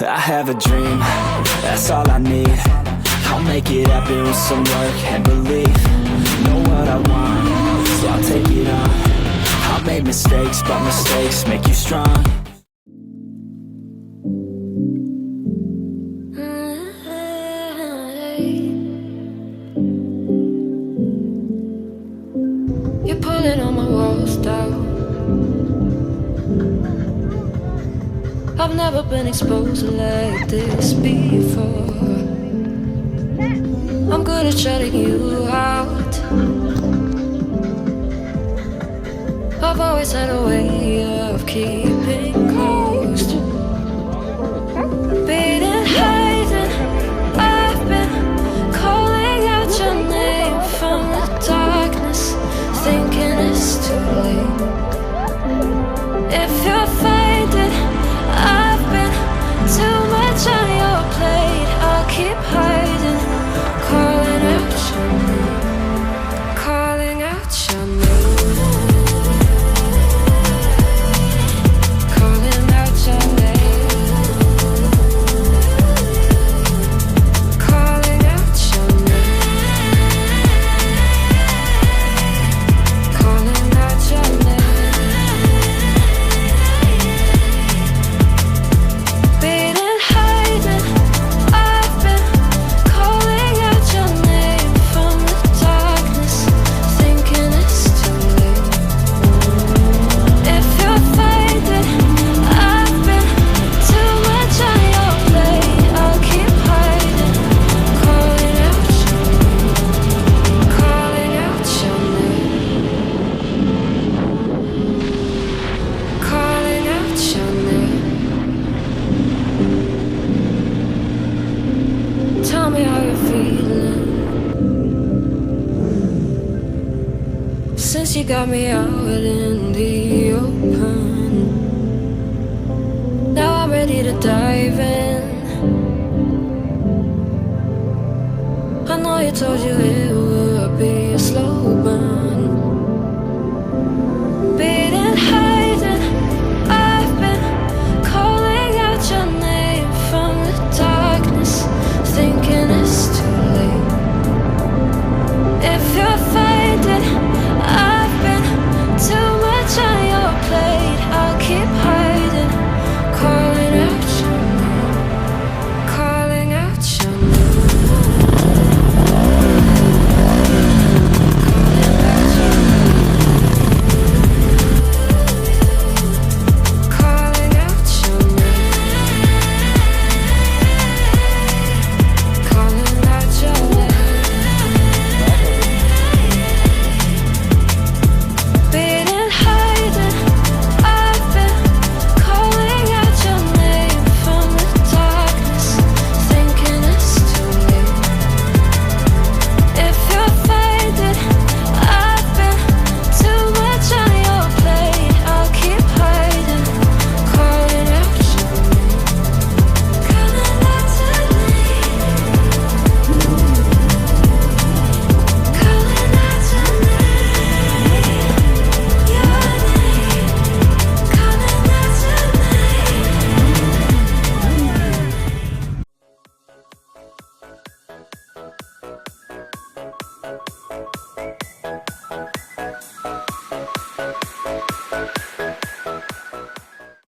I have a dream, that's all I need. I'll make it happen with some work and belief. Know what I want, so I'll take it on. I'll make mistakes, but mistakes make you strong. You're pulling on my walls down. I've never been exposed like this before. I'm good at shutting you out. I've always had a way of keeping close. Beating, hiding, I've been calling out your name from the darkness, thinking it's too late. If you're finding I've been too much on your plate, I'll keep hiding, calling out your name, calling out your name, calling out your name, calling out your name, calling out your name. Tell me how you're feeling since you got me out in the open. Now I'm ready to dive in. I know you told you it